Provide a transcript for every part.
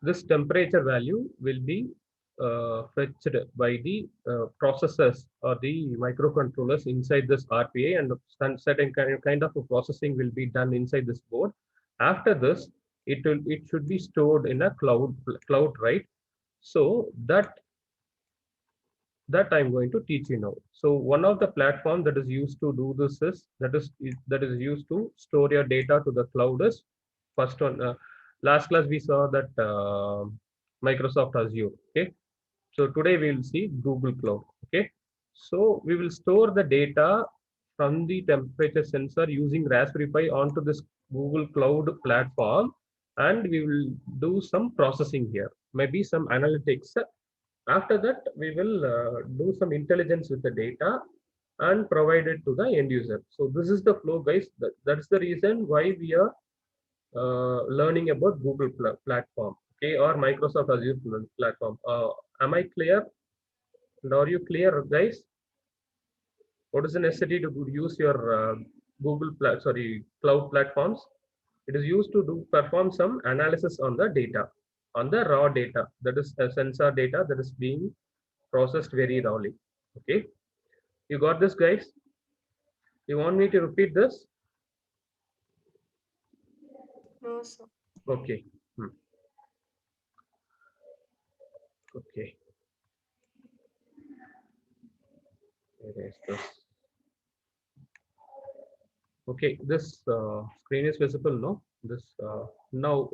this temperature value will be fetched by the processors or the microcontrollers inside this RPA, and some certain kind of a processing will be done inside this board. After this, it should be stored in a cloud, right? So that I'm going to teach you now. So one of the platform that is used to do this is that is used to store your data to the cloud is first one. Last class we saw that Microsoft Azure. Okay, so today we will see Google Cloud. Okay, so we will store the data from the temperature sensor using Raspberry Pi onto this Google Cloud platform, and we will do some processing here, maybe some analytics. After that, we will do some intelligence with the data and provide it to the end user. So this is the flow, guys. That's the reason why we are learning about Google platform, okay, or Microsoft Azure platform. Am I clear? And are you clear, guys? What is the necessity to use your cloud platforms? It is used to do perform some analysis on the data, on the raw data, that is sensor data that is being processed very rawly. Okay, you got this, guys? You want me to repeat this? No, sir. Okay. Okay. Where is this? Okay, this screen is visible, no? This now.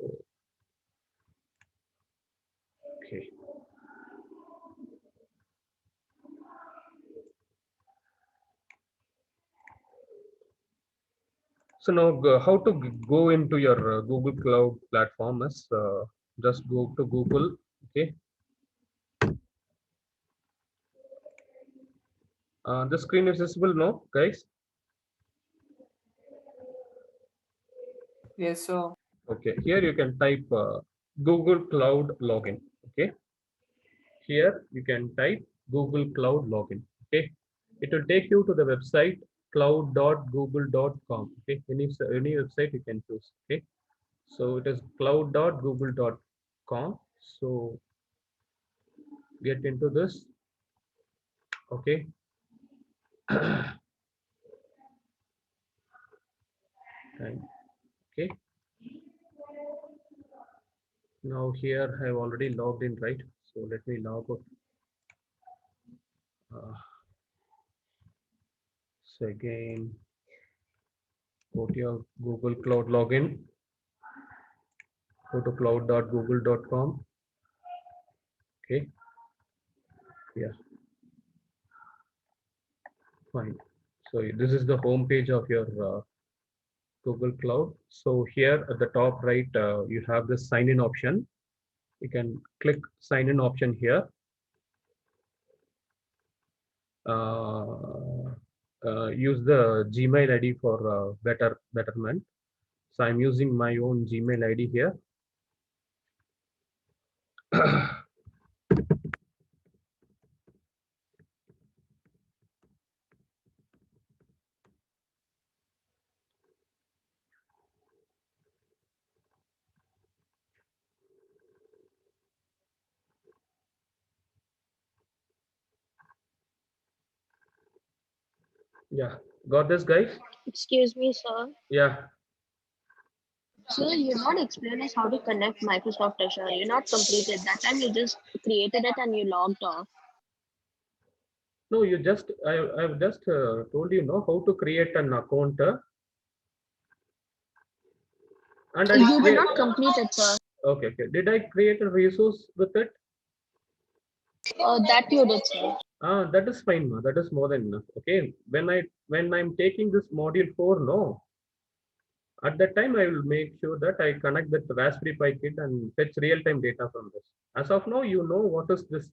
Okay. So now, how to go into your Google Cloud platform is just go to Google. Okay. The screen is visible, no, guys? Yes, sir. Okay. Here you can type Google Cloud login. Okay. Here you can type Google Cloud login. Okay. It will take you to the website cloud.google.com. Okay. Any website you can choose. Okay. So it is cloud.google.com. So get into this. Okay. And okay. Now here I have already logged in, right? So let me log out. So again, go to your Google Cloud login. Go to cloud.google.com. Okay. Yeah. Fine. So this is the home page of your Google Cloud. So here at the top right, you have the sign in option. You can click sign in option here. Use the Gmail ID for betterment. So I'm using my own Gmail ID here. Yeah, got this, guys? Excuse me, sir. Yeah. Sir, you not explain us how to connect Microsoft Azure. You not completed that time. You just created it and you logged off. No, I've just told you know how to create an account, and I You did create. not complete it, sir. Okay, okay. Did I create a resource with it? That you did, sir. That is fine, ma. That is more than enough. Okay. When I'm taking this module 4, no, at that time I will make sure that I connect that Raspberry Pi kit and fetch real-time data from this. As of now, you know what is this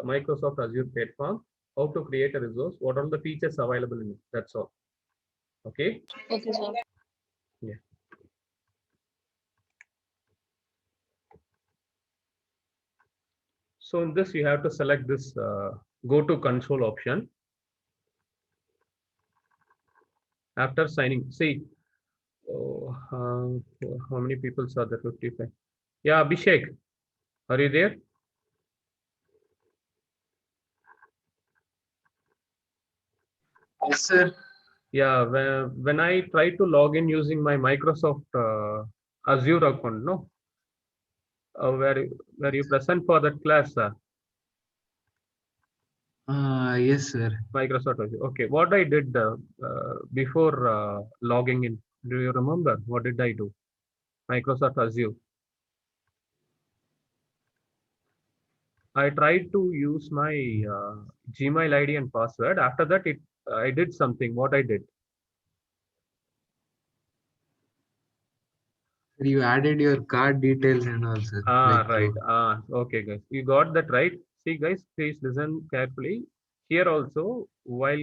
Microsoft Azure platform, how to create a resource, what are the features available in it. That's all. Okay. Okay, sir. Yeah. So in this, you have to select this go to console option. After signing, see, oh, how many people saw the 55? Yeah, Abhishek, are you there? Yes, sir. Yeah, when I try to log in using my Microsoft Azure account, no, where you present for that class, Yes, sir. Microsoft Azure. Okay, what I did before logging in, do you remember? What did I do? Microsoft Azure. I tried to use my Gmail ID and password. After that, I did something. What I did? You added your card details and all, sir. Like Right. Okay, guys. You got that right. See, guys, please listen carefully. Here also, while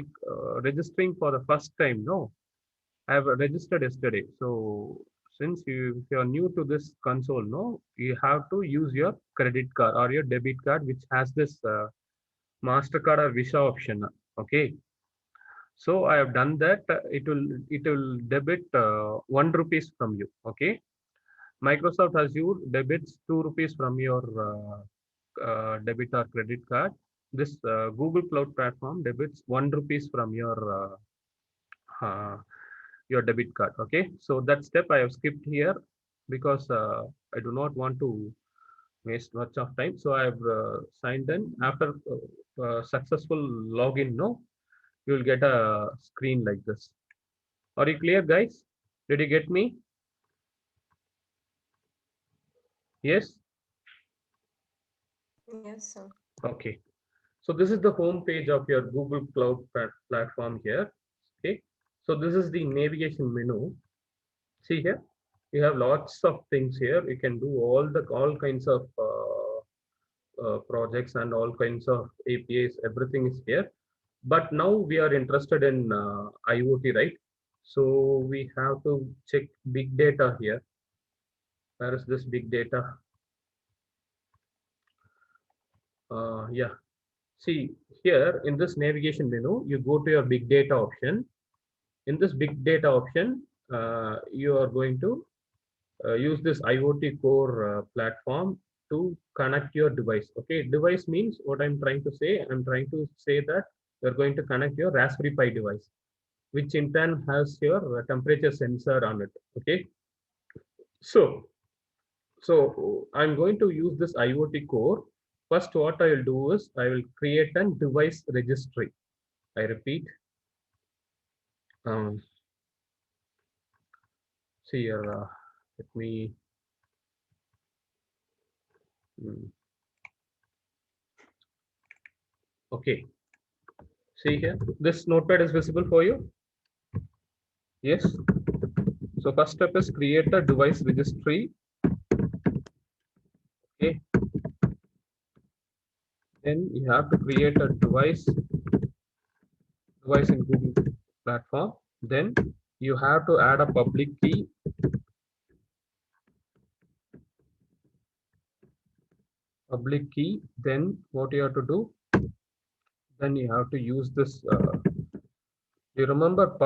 registering for the first time, no, I have registered yesterday. So since if you are new to this console, no, you have to use your credit card or your debit card, which has this Mastercard or Visa option. Okay. So I have done that. It will debit 1 rupees from you. Okay. Microsoft Azure debits 2 rupees from your debit or credit card. This Google Cloud Platform debits 1 rupees from your debit card. Okay, so that step I have skipped here because I do not want to waste much of time. So I have signed in. After successful login, no, you will get a screen like this. Are you clear, guys? Did you get me? Yes. Yes, sir. Okay. So this is the home page of your Google Cloud platform here. Okay. So this is the navigation menu. See here, you have lots of things here. You can do all kinds of projects and all kinds of APIs. Everything is here. But now we are interested in IoT, right? So we have to check big data here. Where is this big data? Yeah. See here in this navigation menu, you go to your big data option. In this big data option, you are going to use this IoT core platform to connect your device. Okay, device means what I'm trying to say. I'm trying to say that you're going to connect your Raspberry Pi device, which in turn has your temperature sensor on it. Okay, so I'm going to use this IoT core. First, what I will do is I will create a device registry. I repeat. Um, see here. Let me. mm, Okay. See here. This notepad is visible for you. Yes. So first step is create a device registry. Okay. Then you have to create a device in Google platform. Then you have to add a public key. Then what you have to do? Then you have to use this. You remember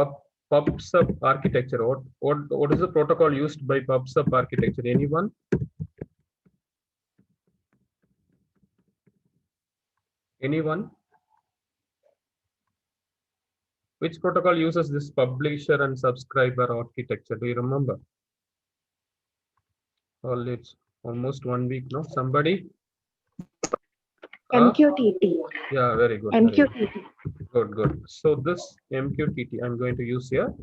PubSub architecture? What is the protocol used by PubSub architecture? Anyone? Anyone? Which protocol uses this publisher and subscriber architecture? Do you remember? Well, it's almost 1 week now. Somebody? MQTT. Yeah, very good. MQTT. Good. So this MQTT I'm going to use here.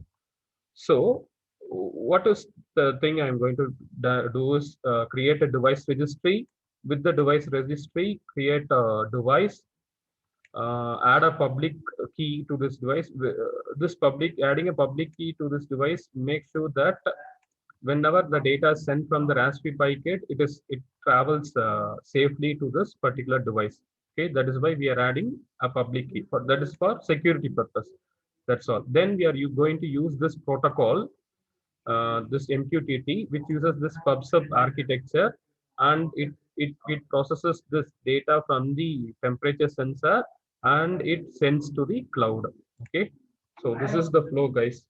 So what is the thing I'm going to do is create a device registry. With the device registry, create a device, add a public key to this device. Adding a public key to this device, make sure that whenever the data is sent from the Raspberry Pi kit, it travels safely to this particular device. Okay, that is why we are adding a public key. For that is for security purpose. That's all. Then we are going to use this protocol, this MQTT, which uses this PubSub architecture, and it processes this data from the temperature sensor and it sends to the cloud. Okay, so this is the flow, guys.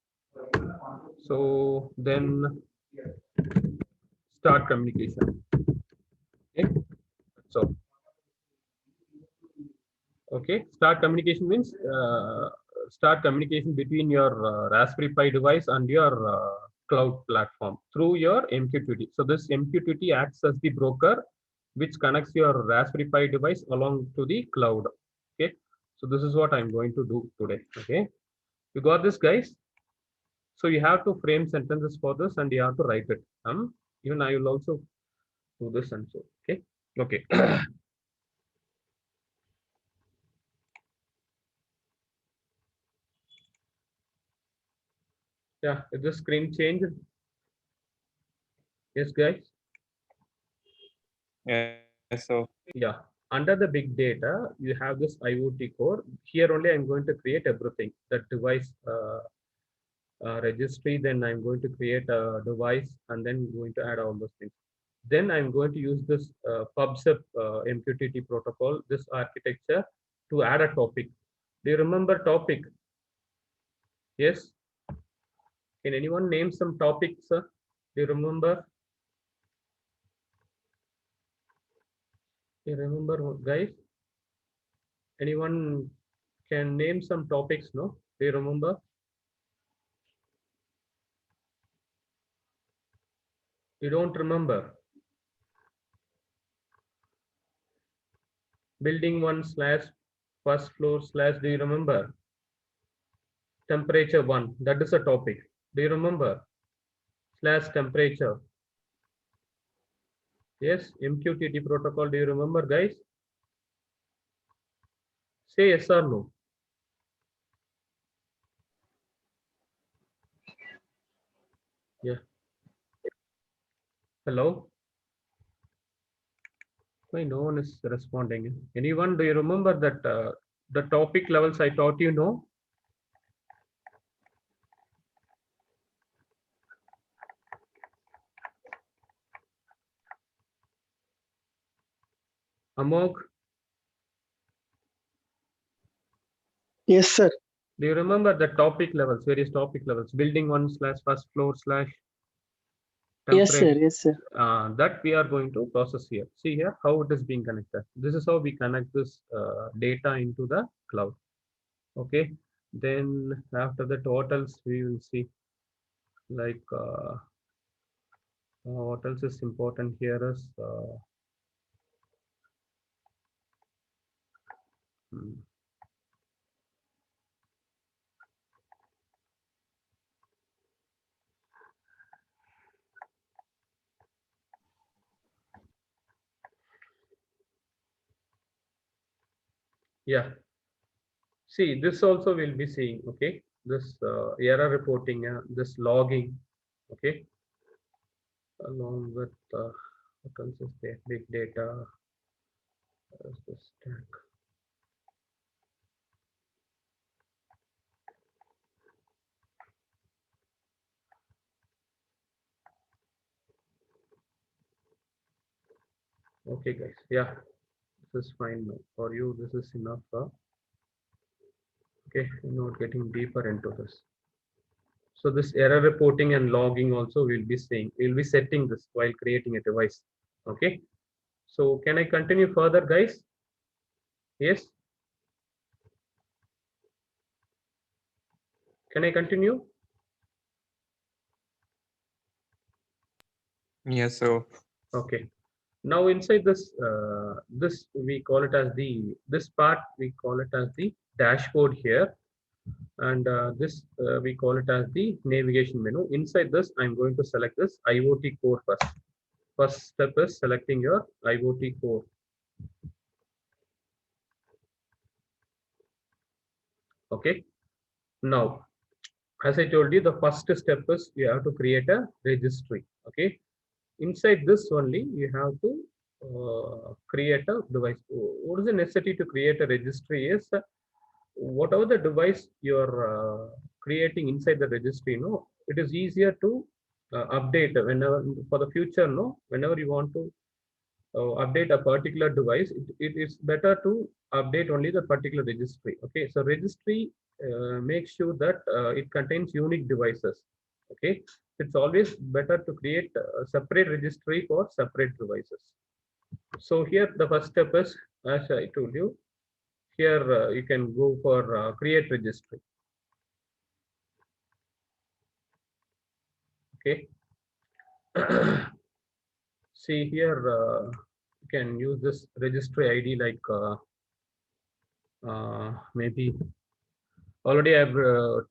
So then start communication. So, okay, start communication means start communication between your Raspberry Pi device and your cloud platform through your MQTT. So this MQTT acts as the broker which connects your Raspberry Pi device along to the cloud. Okay, so this is what I'm going to do today. Okay, you got this, guys? So you have to frame sentences for this and you have to write it. Even I will also do this and so. Okay, okay. Yeah, is the screen changed? Yes, guys. Yes, so Yeah, under the big data, you have this IoT core. Here only I'm going to create everything, that device registry, then I'm going to create a device and then going to add all those things. Then I'm going to use this PubSub MQTT protocol, this architecture to add a topic. Do you remember topic? Yes. Can anyone name some topics, sir? Do you remember? You remember, guys? Anyone can name some topics, no? Do you remember? You don't remember? Building 1 slash first floor slash, do you remember? Temperature 1, that is a topic. Do you remember? Slash temperature. Yes, MQTT protocol, do you remember, guys? Say yes or no. Yeah. Hello? Why no one is responding? Anyone, do you remember that the topic levels I taught you, no? Amok, Yes, sir. do you remember the topic levels, various topic levels? Building 1 slash first floor slash Yes, sir. temperature. Yes, sir. That we are going to process here. See here how it is being connected. This is how we connect this data into the cloud. Okay, then after the totals we will see like what else is important here is yeah, see this also we'll be seeing. Okay, this error reporting, this logging. Okay, along with what else is there? Big data, the stack. Okay, guys. Yeah, this is fine now. For you, this is enough. Okay, not getting deeper into this. So this error reporting and logging also we'll be seeing. We'll be setting this while creating a device. Okay. So can I continue further, guys? Yes. Can I continue? yes, so Okay. Now inside this, this we call it as this part we call it as the dashboard here, and this we call it as the navigation menu. Inside this, I'm going to select this IoT core first. First step is selecting your IoT core. Okay. Now, as I told you, the first step is you have to create a registry. Okay. Inside this only, you have to create a device. What is the necessity to create a registry is whatever the device you're creating inside the registry, no, it is easier to update whenever for the future, no, whenever you want to update a particular device, it is better to update only the particular registry. Okay, so registry makes sure that it contains unique devices. Okay, it's always better to create a separate registry for separate devices. So here the first step is, as I told you, here you can go for create registry. Okay. See here, you can use this registry ID like maybe already I've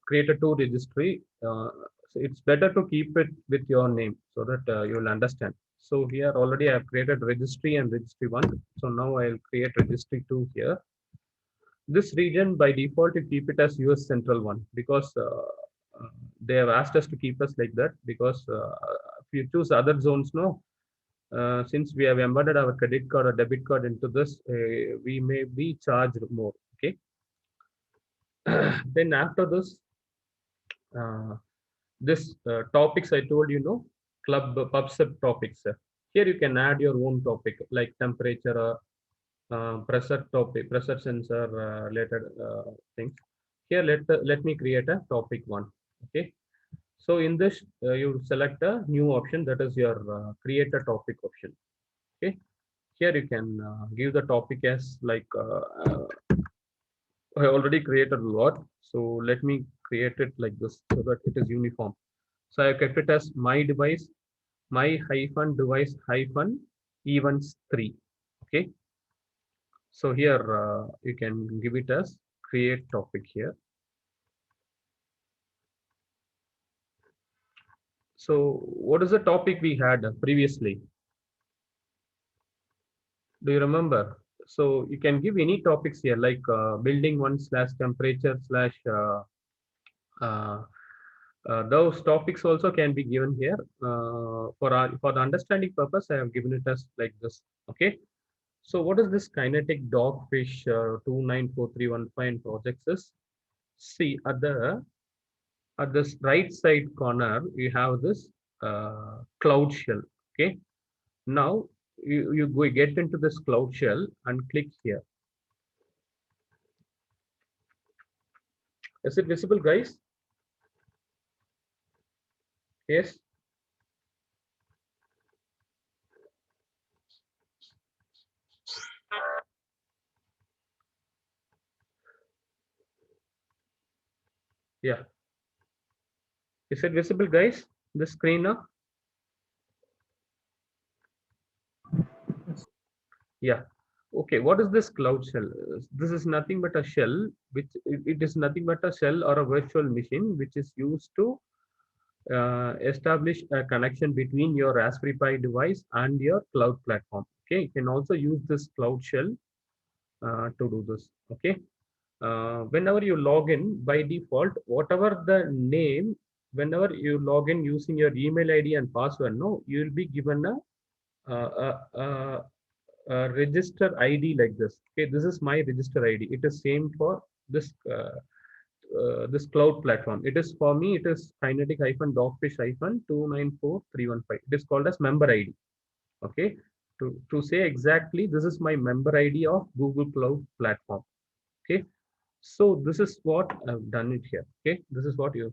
created two registry. So it's better to keep it with your name so that you will understand. So here already I've created registry and registry one. So now I'll create registry two here. This region by default you keep it as US Central one because they have asked us to keep us like that because if you choose other zones, no, since we have embedded our credit card or debit card into this, we may be charged more. Okay. Then after this, this topics I told you, know, club pub sub topics. Here you can add your own topic like temperature, pressure topic, pressure sensor related things. Here let me create a topic one. Okay. So in this, you select a new option, that is your create a topic option. Okay. Here you can give the topic as like I already created a lot. So let me create it like this so that it is uniform. So I kept it as my device, my hyphen device hyphen events 3. Okay. So here you can give it as create topic here. So what is the topic we had previously? Do you remember? So you can give any topics here like building one slash temperature slash uh, those topics also can be given here for the understanding purpose. I have given it as like this. Okay. So what is this kinetic dogfish 294315 projects is? See at this right side corner you have this cloud shell. Okay. Now you go get into this cloud shell and click here. Is it visible, guys? Yes. Yeah. Is it visible, guys? The screen now? Yeah. Okay. What is this cloud shell? This is nothing but a shell, which it is nothing but a shell or a virtual machine, which is used to establish a connection between your Raspberry Pi device and your cloud platform. Okay. You can also use this cloud shell to do this. Okay. Whenever you log in by default, whatever the name, whenever you log in using your email ID and password, no, you will be given a register ID like this. Okay, this is my register ID. It is same for this this cloud platform. It is for me. It is kinetic hyphen dogfish hyphen 294315. It is called as member ID. Okay, to say exactly, this is my member ID of Google Cloud platform. Okay, so this is what I've done it here. Okay, this is what you.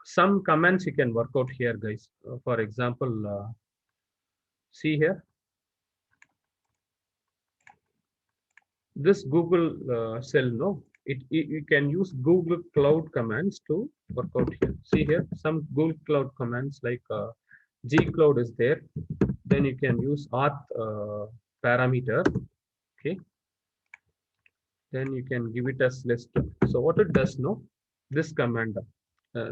Some comments you can work out here, guys. For example, see here. This Google cell, no, you can use Google Cloud commands to work out here. See here, some Google Cloud commands like G Cloud is there. Then you can use auth parameter. Okay. Then you can give it as list. So what it does, no, this command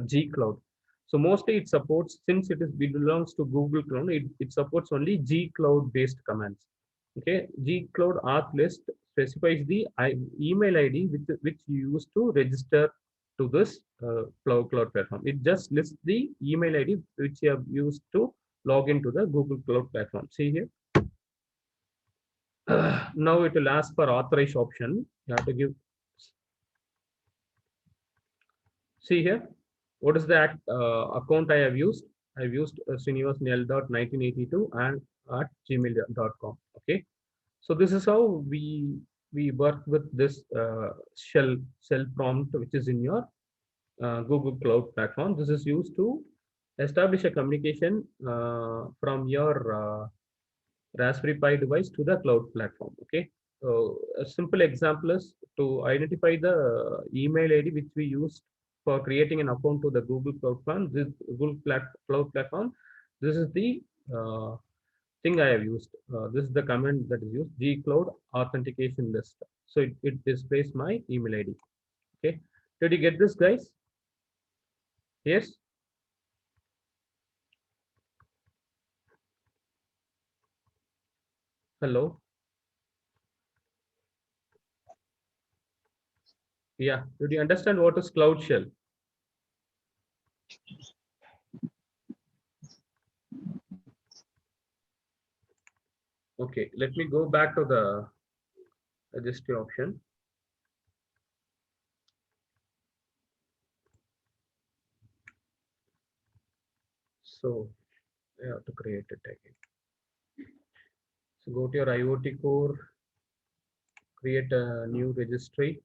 G Cloud. So mostly it supports, since it belongs to Google Cloud, it supports only G Cloud based commands. Okay, G Cloud auth list specifies the email ID which you use to register to this cloud platform. It just lists the email ID which you have used to log into the Google Cloud platform. See here. Now it will ask for authorize option. You have to give. See here. What is the account I have used? I've used srinivasnl.1982 and at gmail.com. Okay. So this is how we work with this shell prompt which is in your Google Cloud platform. This is used to establish a communication from your Raspberry Pi device to the cloud platform. Okay. A simple example is to identify the email ID which we used for creating an account to the Google Cloud Platform. This Cloud Platform. This is the thing I have used. This is the command that is used, gcloud authentication list. So it displays my email ID. Okay. Did you get this, guys? Yes. Hello. Yeah. Did you understand what is Cloud Shell? Okay. Let me go back to the registry option. So I have to create it again. So go to your IoT core, create a new registry.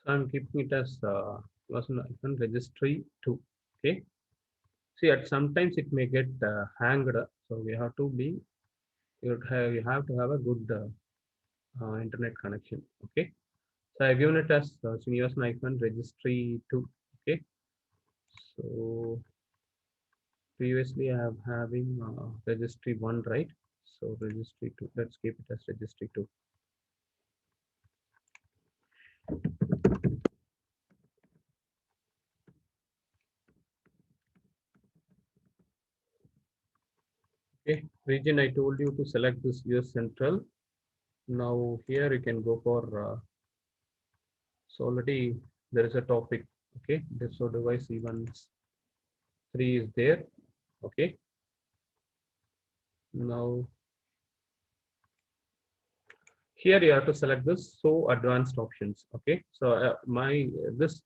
So I'm keeping it as registry 2. Okay. See, at sometimes it may get hanged, so we have to be. You have to have a good internet connection. Okay. So I've given it as Srinivasan registry 2. Okay. So previously I have having registry 1, right? So registry 2. Let's keep it as registry 2. Okay, region I told you to select this US Central. Now here you can go for so already there is a topic. Okay, so device events 3 is there. Okay, now here you have to select this so advanced options. Okay, so my this